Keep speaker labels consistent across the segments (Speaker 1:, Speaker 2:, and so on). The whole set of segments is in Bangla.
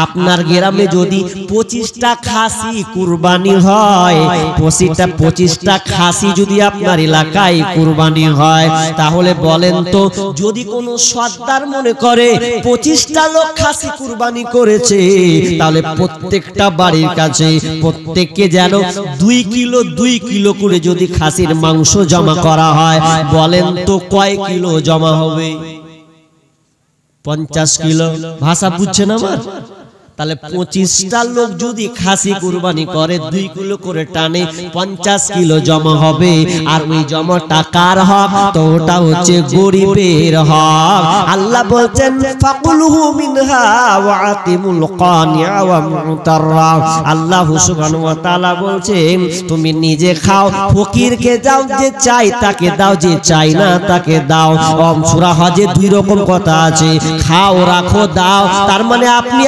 Speaker 1: আপনার গ্রামে যদি 25টা খাসি কুরবানি হয়, 25টা খাসি যদি আপনার এলাকায় কুরবানি হয়, তাহলে বলেন তো যদি কোনো সর্দার মনে করে 25টা লোক খাসি কুরবানি করেছে, তাহলে প্রত্যেকটা বাড়ির কাছে প্রত্যেককে যেন 2 কিলো করে যদি খাসির মাংস জমা করা হয়, বলেন তো কয় কিলো জমা হবে? 50 কিলো। ভাষা বুঝছেন আমার? তাহলে 25টা লোক যদি খাসি কুরবানি করে 2 কিলো করে টানে 50 কিলো জমা হবে। আর ওই জমা টাকার হক, তো ওটা হচ্ছে গরিবের হক। আল্লাহ বলছেন ফাকুলহু মিনহা ওয়া আতিমুল কানিয়া ওয়া মুতাররা। আল্লাহ সুবহানাহু ওয়া তাআলা বলছেন তুমি নিজে খাও, ফকিরকে দাও, যে চাই তাকে দাও, যে চাই না তাকে দাও। সূরা হজে 2 রকম কথা আছে, খাও, রাখো, দাও। তার মানে আপনি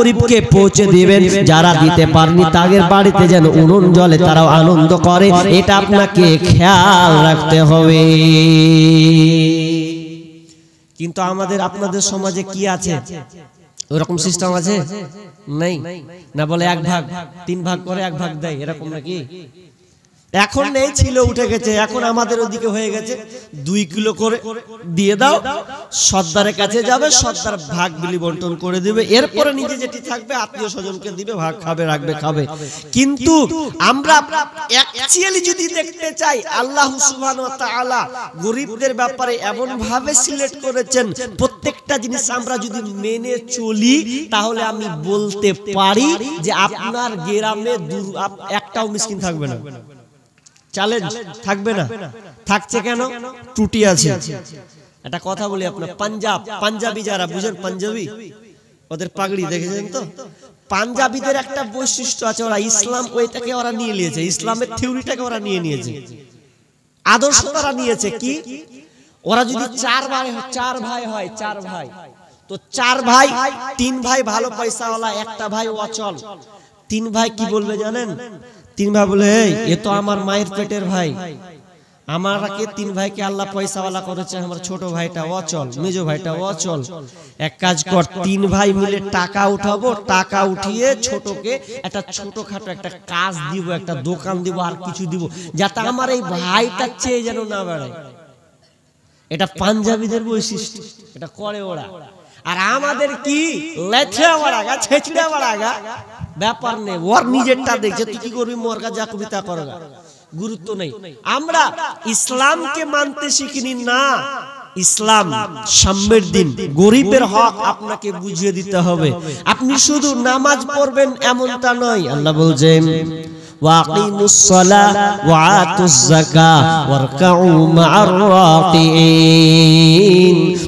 Speaker 1: গরিবকে পৌঁছে দিবেন, যারা দিতে পারেনি তাদের বাড়িতে যেন উনুন জ্বলে, তারাও আনন্দ করে, এটা আপনাকে খেয়াল রাখতে হবে। কিন্তু আমাদের আপনাদের সমাজে কি আছে? ওরকম সিস্টেম আছে? নেই না, বলে 1 ভাগ 3 ভাগ করে 1 ভাগ দেয়, এরকম নাকি? এখন নেই, ছিল, উঠে গেছে। এখন আমাদের ওদিকে হয়ে গেছে 2 কিলো করে দিয়ে দাও, সর্দারের কাছে যাবে, সর্দার ভাগ বিলি বন্টন করে দিবে, এরপরে নিজে যেটি থাকবে আত্মীয় স্বজনকে দিবে, ভাগ খাবে, রাখবে, খাবে। কিন্তু আমরা অ্যাকচুয়ালি যদি দেখতে চাই, আল্লাহ সুবহানাহু ওয়া তাআলা গরিবদের ব্যাপারে এমন ভাবে সিলেক্ট করেছেন, প্রত্যেকটা জিনিস আমরা যদি মেনে চলি, তাহলে আমি বলতে পারি যে আপনার গ্রামে একটাও মিসকিন থাকবে না। চ্যালেঞ্জ থাকবে না। থাকছে কেন? ত্রুটি আছে। একটা কথা বলি আপনার, পাঞ্জাবি যারা বুঝেন, পাঞ্জাবি, ওদের পাগড়ি দেখেছেন তো? পাঞ্জাবিদের একটা বৈশিষ্ট্য আছে, ওরা ইসলাম ওইটাকে ওরা নিয়ে নিয়েছে, ইসলামের থিওরিটাকে ওরা নিয়ে নিয়েছে, আদর্শ তারা নিয়েছে। কি? ওরা যদি 4 ভাই হয়, 4 ভাই, তো 4 ভাই, 3 ভাই ভালো পয়সাওয়ালা, একটা ভাই অচল। 3 ভাই কি বলবে জানেন? 3 ভাই বলে, এ তো আমার মায়ের পেটের ভাই, আমাকে 3 ভাইকে আল্লাহ পয়সাওয়ালা করেছে, আমার ছোট ভাইটা অচল, মেজো ভাইটা অচল। এক কাজ কর, 3 ভাই মিলে টাকা উঠাবো, টাকা উঠিয়ে ছোটকে একটা ছোটখাটো একটা কাজ দিব, একটা দোকান দিব, আর কিছু দিব, যাতে আমার এই ভাইটা চেয়ে যেন না বেড়ায়। এটা পাঞ্জাবিদের বৈশিষ্ট্য, এটা করে ওরা। আর আমাদের কি লেথা বাড়াগা, ছেচড়া বাড়াগা, ব্যাপার নেই, ওর নিজেরটা দেখছে, তুই কি করবি, মোরগা যা করবি তা করগা, গুরুত্ব নেই। আমরা ইসলামকে মানতে শিখিনি না। ইসলাম সাম্যের দিন, গরিবের হক আপনাকে বুঝিয়ে দিতে হবে। আপনি শুধু নামাজ পড়বেন এমনটা নয়। আল্লাহ বলছেন ওয়াকিমুস সালাহ ওয়া আতুজ যাকাত ওয়ারকাউ মা'আর রাকিঈন।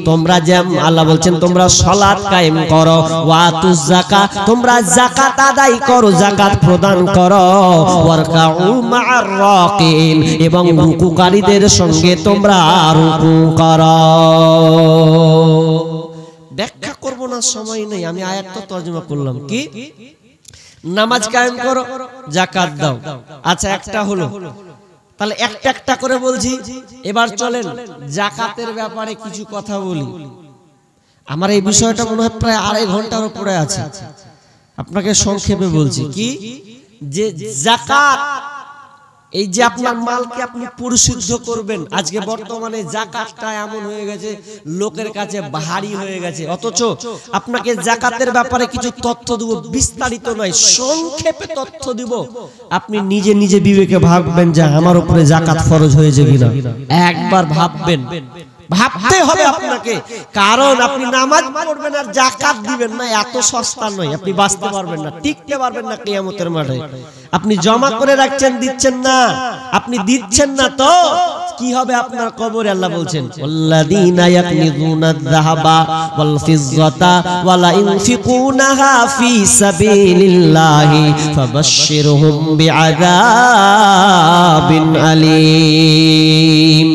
Speaker 1: তোমরা আল্লাহ বলছেন তোমরা সালাত কায়েম করো, ওয়া আতুজ যাকাত, তোমরা যাকাত আদায় করো, যাকাত প্রদান করো, ওয়ারকাউ মা'আর রাকিঈন, এবং রুকুকারীদের সঙ্গে তোমরা রুকু করো। ব্যাখ্যা করব না, সময় নেই, আমি আয়াতটা তরজমা করলাম। কি? নামাজ কায়েম করো, যাকাত দাও। আচ্ছা, একটা হলো, তাহলে একটা একটা করে বলছি। এবার চলেন যাকাতের ব্যাপারে কিছু কথা বলি। আমার এই বিষয়টা মনে হয় প্রায় 2.5 ঘন্টার উপরে আছে, আপনাকে সংক্ষেপে বলছি। কি? যে যাকাত, এই যে আপনার মালকে আপনি পরিশুদ্ধ করবেন, আজকে বর্তমানে যাকাতটা এমন হয়ে গেছে, লোকের কাছে ভারী হয়ে গেছে। অথচ আপনাকে যাকাতের ব্যাপারে কিছু তথ্য দেব, বিস্তারিত নয়, সংক্ষেপে তথ্য দিব। আপনি নিজে নিজে বিবেকে ভাববেন যে আমার উপরে যাকাত ফরজ হয়েছে কিনা, একবার ভাববেন। ভাবতে হবে আপনাকে, কারণ আপনি নামাজ পড়বেন আর যাকাত দিবেন না, এত সস্তা নয়। আপনি বাঁচতে পারবেন না, টিকতে পারবেন না কিয়ামতের মাঠে। আপনি জমা করে রাখছেন, দিচ্ছেন না, আপনি দিচ্ছেন না, তো কি হবে আপনার কবরে? আল্লাহ বলছেন ওয়াল্লাযীনা ইয়াকনিযুনায যাহাবা ওয়াল ফিজ্জাতা ওয়ালা ইউনফিকুনাহা ফি সাবিলিল্লাহি ফাবাশশিরহুম বিআযাবিন আলীম।